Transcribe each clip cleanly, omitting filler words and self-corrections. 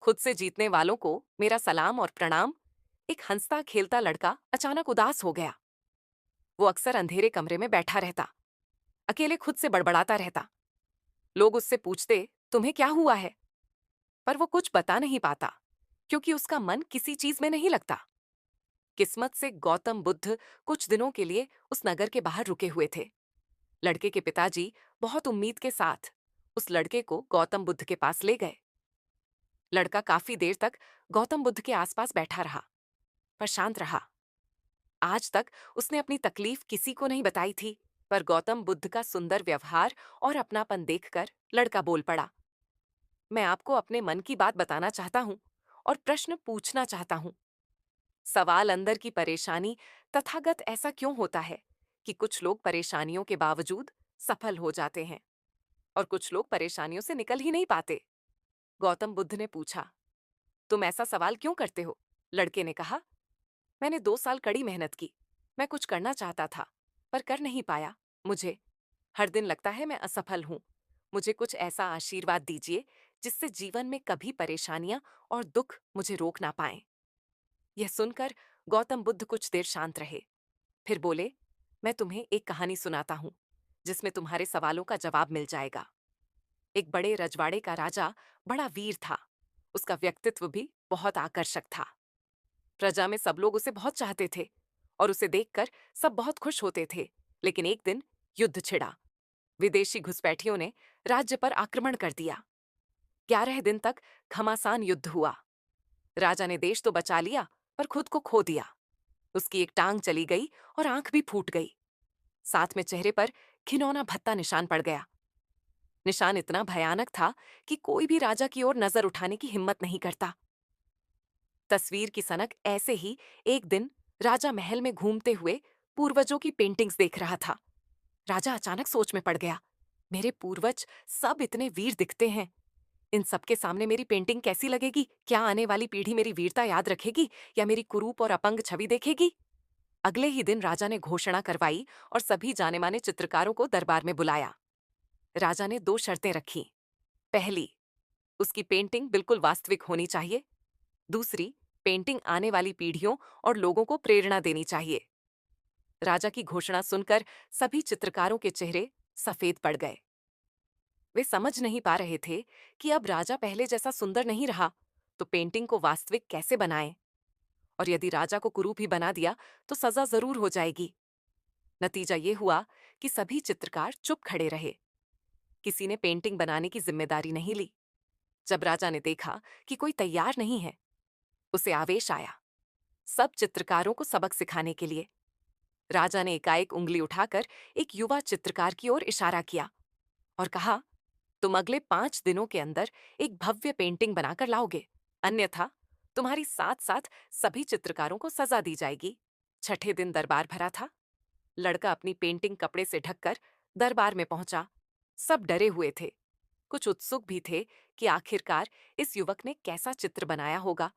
खुद से जीतने वालों को मेरा सलाम और प्रणाम। एक हंसता खेलता लड़का अचानक उदास हो गया। वो अक्सर अंधेरे कमरे में बैठा रहता, अकेले खुद से बड़बड़ाता रहता। लोग उससे पूछते, तुम्हें क्या हुआ है? पर वो कुछ बता नहीं पाता, क्योंकि उसका मन किसी चीज में नहीं लगता। किस्मत से गौतम बुद्ध कुछ दिनों के लिए उस नगर के बाहर रुके हुए थे। लड़के के पिताजी बहुत उम्मीद के साथ उस लड़के को गौतम बुद्ध के पास ले गए। लड़का काफी देर तक गौतम बुद्ध के आसपास बैठा रहा, पर शांत रहा। आज तक उसने अपनी तकलीफ किसी को नहीं बताई थी, पर गौतम बुद्ध का सुंदर व्यवहार और अपनापन देखकर लड़का बोल पड़ा। मैं आपको अपने मन की बात बताना चाहता हूँ और प्रश्न पूछना चाहता हूँ। सवाल अंदर की परेशानी, तथागत ऐसा क्यों होता है कि कुछ लोग परेशानियों के बावजूद सफल हो जाते हैं और कुछ लोग परेशानियों से निकल ही नहीं पाते? गौतम बुद्ध ने पूछा। तुम ऐसा सवाल क्यों करते हो? लड़के ने कहा। मैंने 2 साल कड़ी मेहनत की। मैं कुछ करना चाहता था, पर कर नहीं पाया। मुझे हर दिन लगता है मैं असफल हूँ। मुझे कुछ ऐसा आशीर्वाद दीजिए जिससे जीवन में कभी परेशानियां और दुख मुझे रोक ना पाएं। यह सुनकर गौतम बुद्ध कुछ देर शांत रहे। फिर बोले, मैं तुम्हें एक कहानी सुनाता हूँ जिसमें तुम्हारे सवालों का जवाब मिल जाएगा। एक बड़े रजवाड़े का राजा बड़ा वीर था। उसका व्यक्तित्व भी बहुत आकर्षक था। प्रजा में सब लोग उसे बहुत चाहते थे और उसे देखकर सब बहुत खुश होते थे। लेकिन एक दिन युद्ध छिड़ा। विदेशी घुसपैठियों ने राज्य पर आक्रमण कर दिया। 11 दिन तक घमासान युद्ध हुआ। राजा ने देश तो बचा लिया, पर खुद को खो दिया। उसकी एक टांग चली गई और आंख भी फूट गई। साथ में चेहरे पर घिनौना भद्दा निशान पड़ गया। निशान इतना भयानक था कि कोई भी राजा की ओर नजर उठाने की हिम्मत नहीं करता। तस्वीर की सनक ऐसे ही एक दिन राजा महल में घूमते हुए पूर्वजों की पेंटिंग्स देख रहा था। राजा अचानक सोच में पड़ गया। मेरे पूर्वज सब इतने वीर दिखते हैं। इन सबके सामने मेरी पेंटिंग कैसी लगेगी? क्या आने वाली पीढ़ी मेरी वीरता याद रखेगी या मेरी कुरूप और अपंग छवि देखेगी? अगले ही दिन राजा ने घोषणा करवाई और सभी जाने माने चित्रकारों को दरबार में बुलाया। राजा ने 2 शर्तें रखी। पहली, उसकी पेंटिंग बिल्कुल वास्तविक होनी चाहिए। दूसरी, पेंटिंग आने वाली पीढ़ियों और लोगों को प्रेरणा देनी चाहिए। राजा की घोषणा सुनकर सभी चित्रकारों के चेहरे सफेद पड़ गए। वे समझ नहीं पा रहे थे कि अब राजा पहले जैसा सुंदर नहीं रहा, तो पेंटिंग को वास्तविक कैसे बनाएं? और यदि राजा को कुरूप ही बना दिया तो सजा जरूर हो जाएगी। नतीजा ये हुआ कि सभी चित्रकार चुप खड़े रहे। किसी ने पेंटिंग बनाने की जिम्मेदारी नहीं ली। जब राजा ने देखा कि कोई तैयार नहीं है, उसे आवेश आया। सब चित्रकारों को सबक सिखाने के लिए राजा ने एकाएक उंगली उठाकर एक युवा चित्रकार की ओर इशारा किया और कहा, तुम अगले 5 दिनों के अंदर एक भव्य पेंटिंग बनाकर लाओगे, अन्यथा तुम्हारी साथ साथ सभी चित्रकारों को सजा दी जाएगी। छठे दिन दरबार भरा था। लड़का अपनी पेंटिंग कपड़े से ढककर दरबार में पहुंचा। सब डरे हुए थे, कुछ उत्सुक भी थे कि आखिरकार इस युवक ने कैसा चित्र बनाया होगा।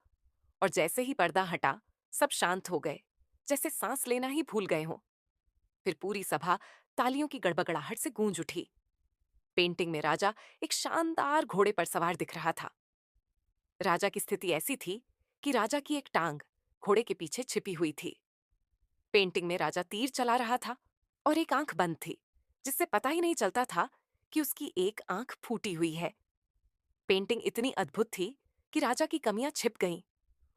और जैसे ही पर्दा हटा, सब शांत हो गए, जैसे सांस लेना ही भूल गए हों। फिर पूरी सभा तालियों की गड़बड़ाहट से गूंज उठी। पेंटिंग में राजा एक शानदार घोड़े पर सवार दिख रहा था। राजा की स्थिति ऐसी थी कि राजा की एक टांग घोड़े के पीछे छिपी हुई थी। पेंटिंग में राजा तीर चला रहा था और एक आंख बंद थी, जिससे पता ही नहीं चलता था कि उसकी एक आंख फूटी हुई है। पेंटिंग इतनी अद्भुत थी कि राजा की कमियां छिप गईं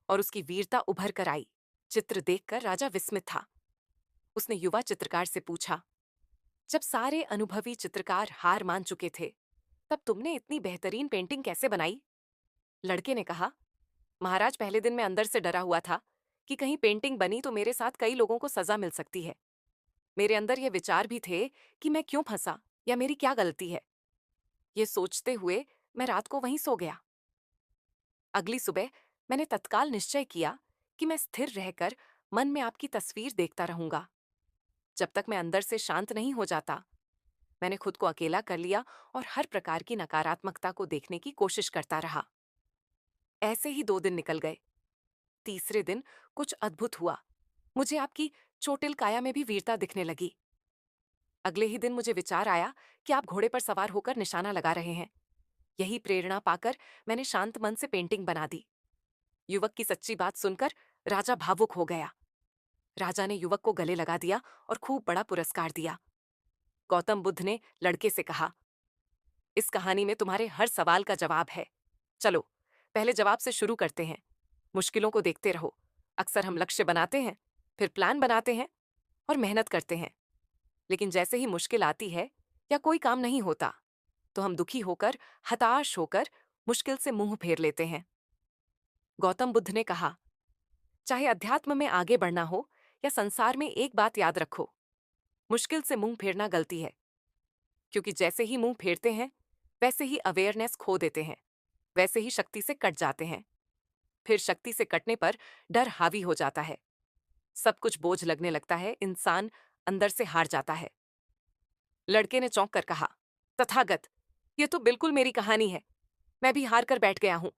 और उसकी वीरता उभर कर आई। चित्र देखकर राजा विस्मित था। उसने युवा चित्रकार से पूछा, जब सारे अनुभवी चित्रकार हार मान चुके थे, तब तुमने इतनी बेहतरीन पेंटिंग कैसे बनाई? लड़के ने कहा, महाराज, पहले दिन मैं अंदर से डरा हुआ था कि कहीं पेंटिंग बनी तो मेरे साथ कई लोगों को सजा मिल सकती है। मेरे अंदर ये विचार भी थे कि मैं क्यों फंसा या मेरी क्या गलती है। ये सोचते हुए मैं रात को वहीं सो गया। अगली सुबह मैंने तत्काल निश्चय किया कि मैं स्थिर रहकर मन में आपकी तस्वीर देखता रहूंगा, जब तक मैं अंदर से शांत नहीं हो जाता। मैंने खुद को अकेला कर लिया और हर प्रकार की नकारात्मकता को देखने की कोशिश करता रहा। ऐसे ही 2 दिन निकल गए। तीसरे दिन कुछ अद्भुत हुआ। मुझे आपकी चोटिल काया में भी वीरता दिखने लगी। अगले ही दिन मुझे विचार आया कि आप घोड़े पर सवार होकर निशाना लगा रहे हैं। यही प्रेरणा पाकर मैंने शांत मन से पेंटिंग बना दी। युवक की सच्ची बात सुनकर राजा भावुक हो गया। राजा ने युवक को गले लगा दिया और खूब बड़ा पुरस्कार दिया। गौतम बुद्ध ने लड़के से कहा, इस कहानी में तुम्हारे हर सवाल का जवाब है। चलो, पहले जवाब से शुरू करते हैं। मुश्किलों को देखते रहो। अक्सर हम लक्ष्य बनाते हैं, फिर प्लान बनाते हैं और मेहनत करते हैं, लेकिन जैसे ही मुश्किल आती है या कोई काम नहीं होता, तो हम दुखी होकर, हताश होकर मुश्किल से मुंह फेर लेते हैं। गौतम बुद्ध ने कहा, चाहे अध्यात्म में आगे बढ़ना हो या संसार में, एक बात याद रखो, मुश्किल से मुंह फेरना गलती है। क्योंकि जैसे ही मुंह फेरते हैं, वैसे ही अवेयरनेस खो देते हैं, वैसे ही शक्ति से कट जाते हैं। फिर शक्ति से कटने पर डर हावी हो जाता है, सब कुछ बोझ लगने लगता है, इंसान अंदर से हार जाता है। लड़के ने चौंक कर कहा, तथागत, ये तो बिल्कुल मेरी कहानी है। मैं भी हार कर बैठ गया हूं।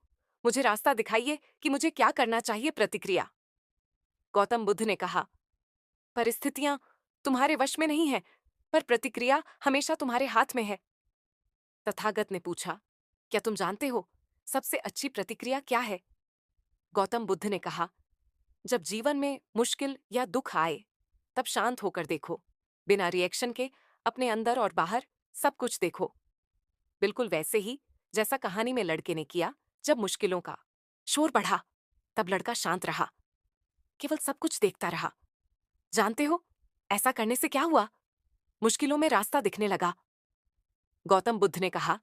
मुझे रास्ता दिखाइए कि मुझे क्या करना चाहिए। प्रतिक्रिया। गौतम बुद्ध ने कहा, परिस्थितियां तुम्हारे वश में नहीं है, पर प्रतिक्रिया हमेशा तुम्हारे हाथ में है। तथागत ने पूछा, क्या तुम जानते हो सबसे अच्छी प्रतिक्रिया क्या है? गौतम बुद्ध ने कहा, जब जीवन में मुश्किल या दुख आए, तब शांत होकर देखो, बिना रिएक्शन के, अपने अंदर और बाहर सब कुछ देखो। बिल्कुल वैसे ही जैसा कहानी में लड़के ने किया। जब मुश्किलों का शोर बढ़ा, तब लड़का शांत रहा, केवल सब कुछ देखता रहा। जानते हो ऐसा करने से क्या हुआ? मुश्किलों में रास्ता दिखने लगा। गौतम बुद्ध ने कहा,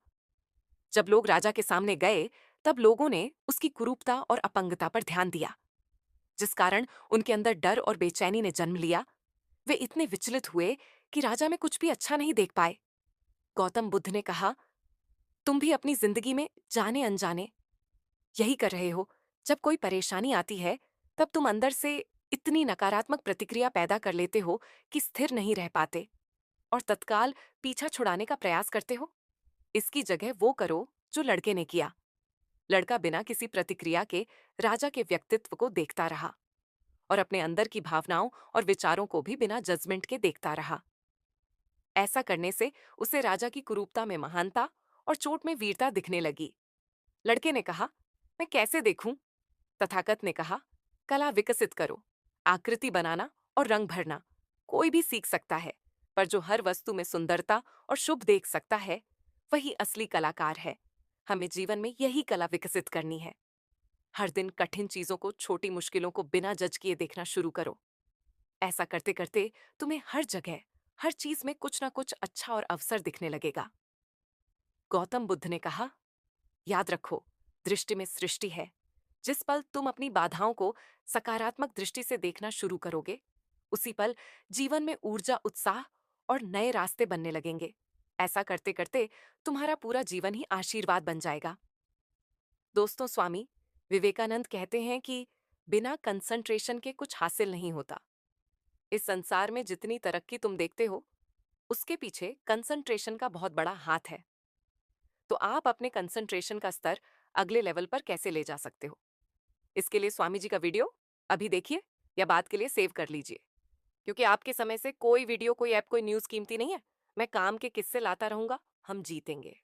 जब लोग राजा के सामने गए, तब लोगों ने उसकी कुरूपता और अपंगता पर ध्यान दिया, जिस कारण उनके अंदर डर और बेचैनी ने जन्म लिया। वे इतने विचलित हुए कि राजा में कुछ भी अच्छा नहीं देख पाए। गौतम बुद्ध ने कहा, तुम भी अपनी जिंदगी में जाने अनजाने यही कर रहे हो। जब कोई परेशानी आती है, तब तुम अंदर से इतनी नकारात्मक प्रतिक्रिया पैदा कर लेते हो कि स्थिर नहीं रह पाते और तत्काल पीछा छुड़ाने का प्रयास करते हो। इसकी जगह वो करो जो लड़के ने किया। लड़का बिना किसी प्रतिक्रिया के राजा के व्यक्तित्व को देखता रहा और अपने अंदर की भावनाओं और विचारों को भी बिना जजमेंट के देखता रहा। ऐसा करने से उसे राजा की कुरूपता में महानता और चोट में वीरता दिखने लगी। लड़के ने कहा, मैं कैसे देखूं? तथागत ने कहा, कला विकसित करो। आकृति बनाना और रंग भरना कोई भी सीख सकता है, पर जो हर वस्तु में सुंदरता और शुभ देख सकता है, वही असली कलाकार है। हमें जीवन में यही कला विकसित करनी है। हर दिन कठिन चीजों को, छोटी मुश्किलों को बिना जज किए देखना शुरू करो। ऐसा करते करते तुम्हें हर जगह, हर चीज में कुछ ना कुछ अच्छा और अवसर दिखने लगेगा। गौतम बुद्ध ने कहा, याद रखो, दृष्टि में सृष्टि है। जिस पल तुम अपनी बाधाओं को सकारात्मक दृष्टि से देखना शुरू करोगे, उसी पल जीवन में ऊर्जा, उत्साह और नए रास्ते बनने लगेंगे। ऐसा करते करते तुम्हारा पूरा जीवन ही आशीर्वाद बन जाएगा। दोस्तों, स्वामी विवेकानंद कहते हैं कि बिना कंसंट्रेशन के कुछ हासिल नहीं होता। इस संसार में जितनी तरक्की तुम देखते हो, उसके पीछे कंसंट्रेशन का बहुत बड़ा हाथ है। तो आप अपने कंसंट्रेशन का स्तर अगले लेवल पर कैसे ले जा सकते हो? इसके लिए स्वामी जी का वीडियो अभी देखिए या बाद के लिए सेव कर लीजिए, क्योंकि आपके समय से कोई वीडियो, कोई ऐप, कोई न्यूज़ कीमती नहीं है। मैं काम के किस्से लाता रहूंगा। हम जीतेंगे।